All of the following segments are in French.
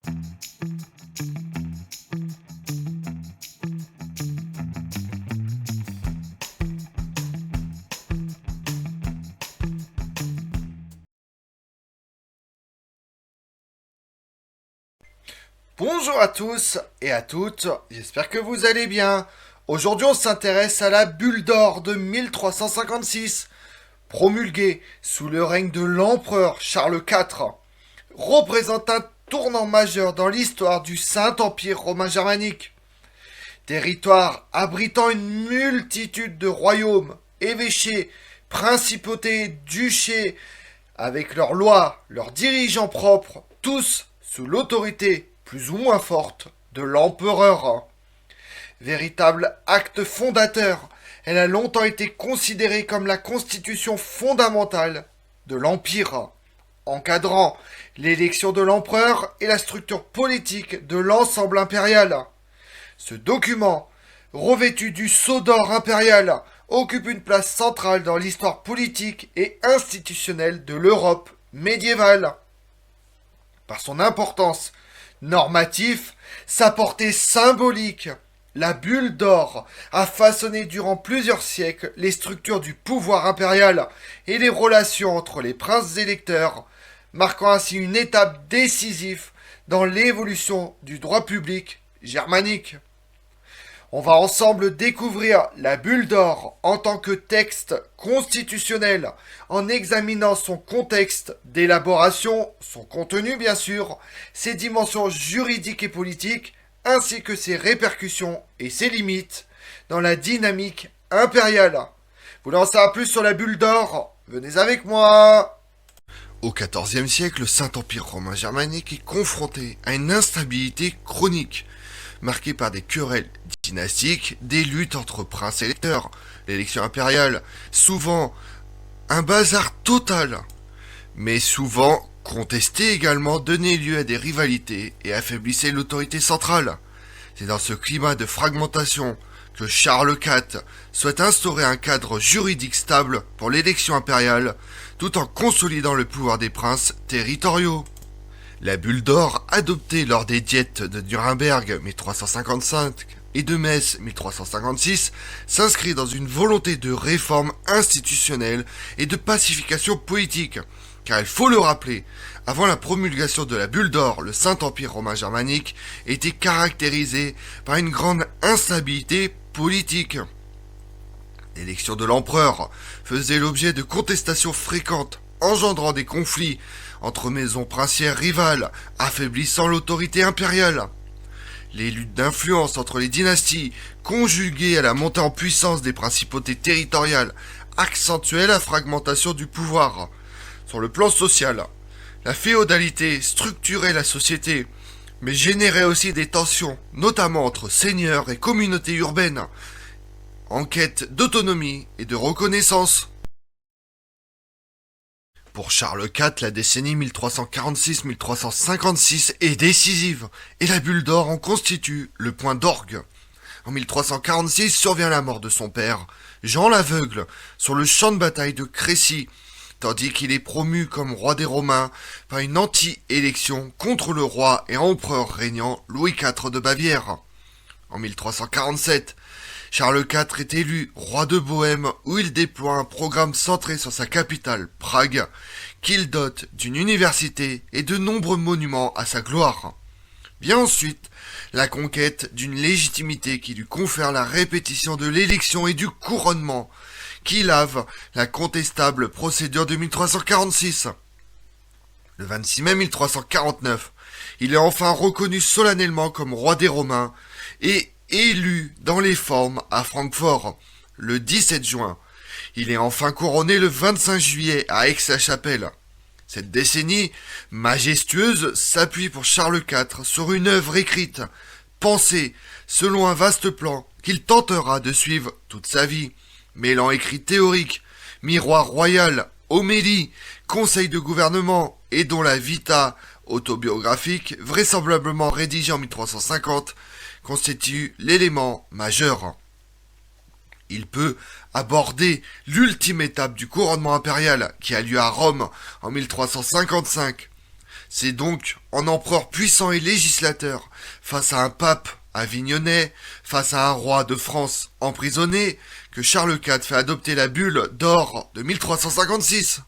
Bonjour à tous et à toutes, j'espère que vous allez bien. Aujourd'hui on s'intéresse à la bulle d'or de 1356, promulguée sous le règne de l'empereur Charles IV, représente un tournant majeur dans l'histoire du Saint-Empire romain germanique. Territoire abritant une multitude de royaumes, évêchés, principautés, duchés, avec leurs lois, leurs dirigeants propres, tous sous l'autorité plus ou moins forte de l'empereur. Véritable acte fondateur, elle a longtemps été considérée comme la constitution fondamentale de l'Empire, encadrant l'élection de l'empereur et la structure politique de l'ensemble impérial. Ce document, revêtu du sceau d'or impérial, occupe une place centrale dans l'histoire politique et institutionnelle de l'Europe médiévale. Par son importance normative, sa portée symbolique, la bulle d'or a façonné durant plusieurs siècles les structures du pouvoir impérial et les relations entre les princes électeurs, marquant ainsi une étape décisive dans l'évolution du droit public germanique. On va ensemble découvrir la bulle d'or en tant que texte constitutionnel, en examinant son contexte d'élaboration, son contenu bien sûr, ses dimensions juridiques et politiques, ainsi que ses répercussions et ses limites dans la dynamique impériale. Vous voulez en savoir plus sur la bulle d'or? Venez avec moi. Au XIVe siècle, le Saint-Empire romain germanique est confronté à une instabilité chronique, marquée par des querelles dynastiques, des luttes entre princes et électeurs, l'élection impériale, souvent un bazar total, mais souvent contesté également, donnait lieu à des rivalités et affaiblissait l'autorité centrale. C'est dans ce climat de fragmentation que Charles IV souhaite instaurer un cadre juridique stable pour l'élection impériale, tout en consolidant le pouvoir des princes territoriaux. La bulle d'or, adoptée lors des diètes de Nuremberg 1355 et de Metz 1356, s'inscrit dans une volonté de réforme institutionnelle et de pacification politique. Car il faut le rappeler, avant la promulgation de la bulle d'or, le Saint-Empire romain germanique était caractérisé par une grande instabilité politique. L'élection de l'empereur faisait l'objet de contestations fréquentes, engendrant des conflits entre maisons princières rivales, affaiblissant l'autorité impériale. Les luttes d'influence entre les dynasties, conjuguées à la montée en puissance des principautés territoriales, accentuaient la fragmentation du pouvoir. Sur le plan social, la féodalité structurait la société, mais générait aussi des tensions, notamment entre seigneurs et communautés urbaines, en quête d'autonomie et de reconnaissance. Pour Charles IV, la décennie 1346-1356 est décisive, et la bulle d'or en constitue le point d'orgue. En 1346 survient la mort de son père, Jean l'Aveugle, sur le champ de bataille de Crécy, tandis qu'il est promu comme roi des Romains par une anti-élection contre le roi et empereur régnant Louis IV de Bavière. En 1347, Charles IV est élu roi de Bohême où il déploie un programme centré sur sa capitale, Prague, qu'il dote d'une université et de nombreux monuments à sa gloire. Vient ensuite la conquête d'une légitimité qui lui confère la répétition de l'élection et du couronnement, qui lave la contestable procédure de 1346. Le 26 mai 1349, il est enfin reconnu solennellement comme roi des Romains et élu dans les formes à Francfort le 17 juin. Il est enfin couronné le 25 juillet à Aix-la-Chapelle. Cette décennie majestueuse s'appuie pour Charles IV sur une œuvre écrite, pensée selon un vaste plan qu'il tentera de suivre toute sa vie, mêlant écrit théorique, miroir royal, homélie, conseil de gouvernement et dont la vita autobiographique, vraisemblablement rédigée en 1350, constitue l'élément majeur. Il peut aborder l'ultime étape du couronnement impérial qui a lieu à Rome en 1355. C'est donc en empereur puissant et législateur, face à un pape avignonnais, face à un roi de France emprisonné, que Charles IV fait adopter la bulle d'or de 1356.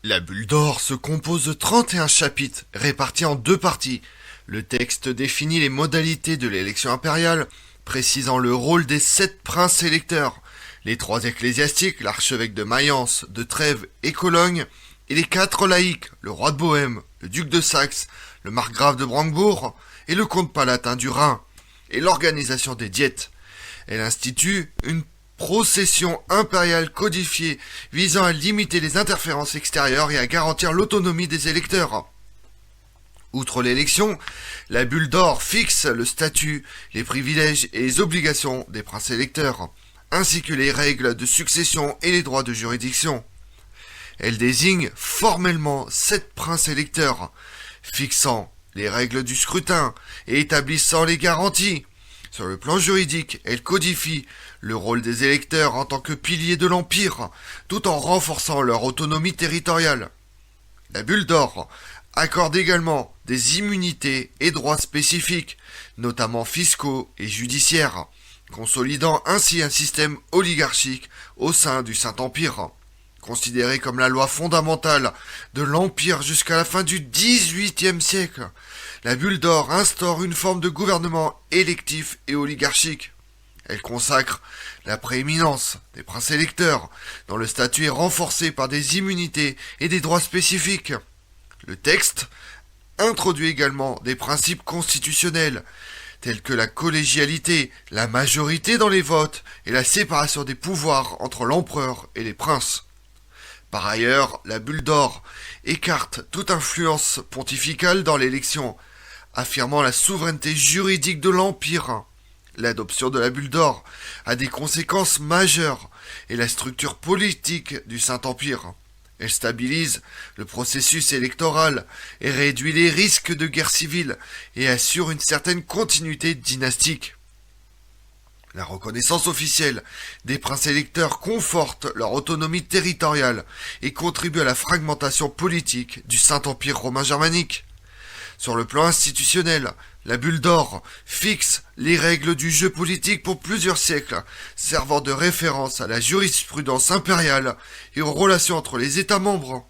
La bulle d'or se compose de 31 chapitres répartis en deux parties. Le texte définit les modalités de l'élection impériale, précisant le rôle des 7 princes électeurs, les 3 ecclésiastiques, l'archevêque de Mayence, de Trèves et Cologne, et les 4 laïcs, le roi de Bohême, le duc de Saxe, le margrave de Brandebourg et le comte palatin du Rhin, et l'organisation des diètes. Elle institue une procession impériale codifiée visant à limiter les interférences extérieures et à garantir l'autonomie des électeurs. Outre l'élection, la bulle d'or fixe le statut, les privilèges et les obligations des princes électeurs, ainsi que les règles de succession et les droits de juridiction. Elle désigne formellement 7 princes électeurs, fixant les règles du scrutin et établissant les garanties. Sur le plan juridique, elle codifie le rôle des électeurs en tant que piliers de l'Empire, tout en renforçant leur autonomie territoriale. La bulle d'or accorde également des immunités et droits spécifiques, notamment fiscaux et judiciaires, consolidant ainsi un système oligarchique au sein du Saint-Empire. Considérée comme la loi fondamentale de l'Empire jusqu'à la fin du XVIIIe siècle, la bulle d'or instaure une forme de gouvernement électif et oligarchique. Elle consacre la prééminence des princes électeurs, dont le statut est renforcé par des immunités et des droits spécifiques. Le texte introduit également des principes constitutionnels, tels que la collégialité, la majorité dans les votes et la séparation des pouvoirs entre l'empereur et les princes. Par ailleurs, la bulle d'or écarte toute influence pontificale dans l'élection, affirmant la souveraineté juridique de l'Empire. L'adoption de la bulle d'or a des conséquences majeures et la structure politique du Saint-Empire. Elle stabilise le processus électoral et réduit les risques de guerre civile et assure une certaine continuité dynastique. La reconnaissance officielle des princes électeurs conforte leur autonomie territoriale et contribue à la fragmentation politique du Saint-Empire romain germanique. Sur le plan institutionnel, la bulle d'or fixe les règles du jeu politique pour plusieurs siècles, servant de référence à la jurisprudence impériale et aux relations entre les États membres.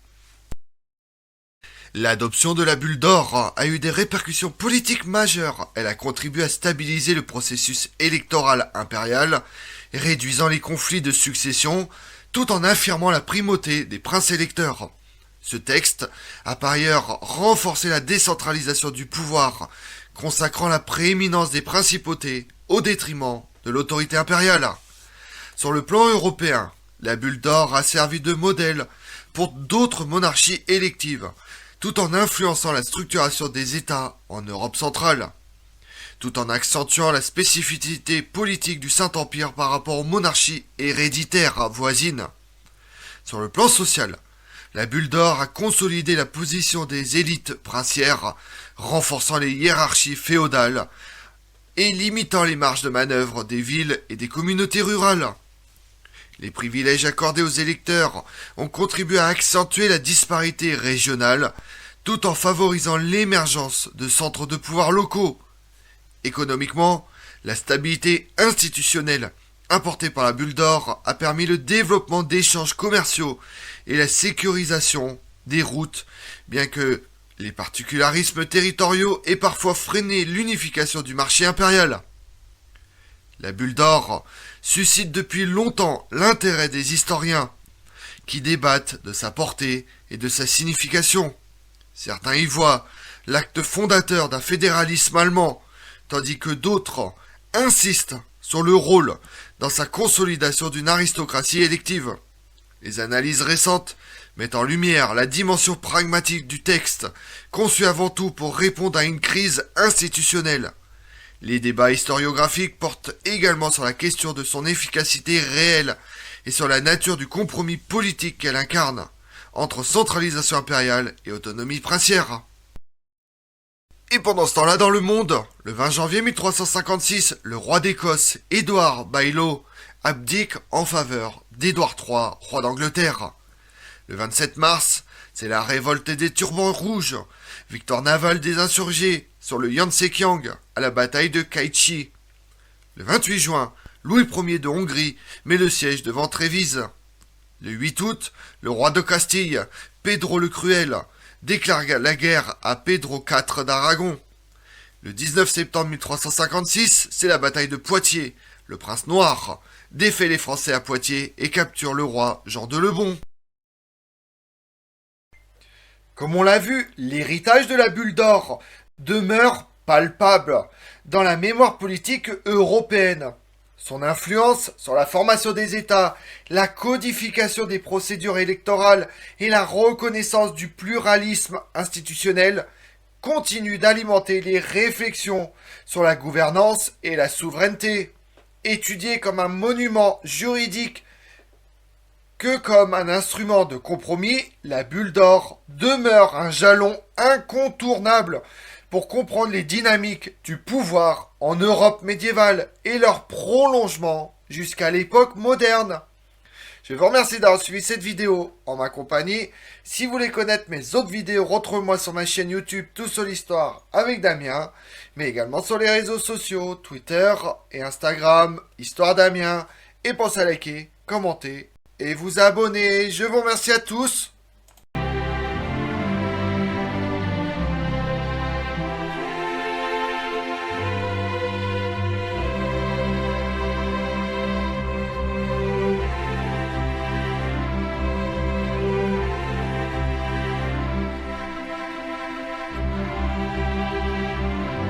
L'adoption de la bulle d'or a eu des répercussions politiques majeures. Elle a contribué à stabiliser le processus électoral impérial, réduisant les conflits de succession, tout en affirmant la primauté des princes électeurs. Ce texte a par ailleurs renforcé la décentralisation du pouvoir, consacrant la prééminence des principautés au détriment de l'autorité impériale. Sur le plan européen, la bulle d'or a servi de modèle pour d'autres monarchies électives, tout en influençant la structuration des États en Europe centrale, tout en accentuant la spécificité politique du Saint-Empire par rapport aux monarchies héréditaires voisines. Sur le plan social, la bulle d'or a consolidé la position des élites princières, renforçant les hiérarchies féodales et limitant les marges de manœuvre des villes et des communautés rurales. Les privilèges accordés aux électeurs ont contribué à accentuer la disparité régionale, tout en favorisant l'émergence de centres de pouvoir locaux. Économiquement, la stabilité institutionnelle apportée par la bulle d'or a permis le développement d'échanges commerciaux et la sécurisation des routes, bien que les particularismes territoriaux aient parfois freiné l'unification du marché impérial. La bulle d'or suscite depuis longtemps l'intérêt des historiens, qui débattent de sa portée et de sa signification. Certains y voient l'acte fondateur d'un fédéralisme allemand, tandis que d'autres insistent sur le rôle dans sa consolidation d'une aristocratie élective. Les analyses récentes mettent en lumière la dimension pragmatique du texte, conçu avant tout pour répondre à une crise institutionnelle. Les débats historiographiques portent également sur la question de son efficacité réelle et sur la nature du compromis politique qu'elle incarne, entre centralisation impériale et autonomie princière. Et pendant ce temps-là dans le monde, le 20 janvier 1356, le roi d'Écosse, Édouard Baillot, abdique en faveur d'Édouard III, roi d'Angleterre. Le 27 mars c'est la révolte des turbans rouges. Victoire navale des insurgés sur le Yangtze-Kiang à la bataille de Kaichi. Le 28 juin, Louis Ier de Hongrie met le siège devant Trévise. Le 8 août, le roi de Castille, Pedro le Cruel, déclare la guerre à Pedro IV d'Aragon. Le 19 septembre 1356, c'est la bataille de Poitiers. Le prince noir défait les Français à Poitiers et capture le roi Jean de Lebon. Comme on l'a vu, l'héritage de la bulle d'or demeure palpable dans la mémoire politique européenne. Son influence sur la formation des États, la codification des procédures électorales et la reconnaissance du pluralisme institutionnel continue d'alimenter les réflexions sur la gouvernance et la souveraineté. Étudiée comme un monument juridique que comme un instrument de compromis, la bulle d'or demeure un jalon incontournable pour comprendre les dynamiques du pouvoir en Europe médiévale et leur prolongement jusqu'à l'époque moderne. Je vous remercie d'avoir suivi cette vidéo en ma compagnie. Si vous voulez connaître mes autres vidéos, retrouvez-moi sur ma chaîne YouTube Tout sur l'Histoire avec Damien, mais également sur les réseaux sociaux, Twitter et Instagram, Histoire Damien. Et pensez à liker, commenter et vous abonner. Je vous remercie à tous.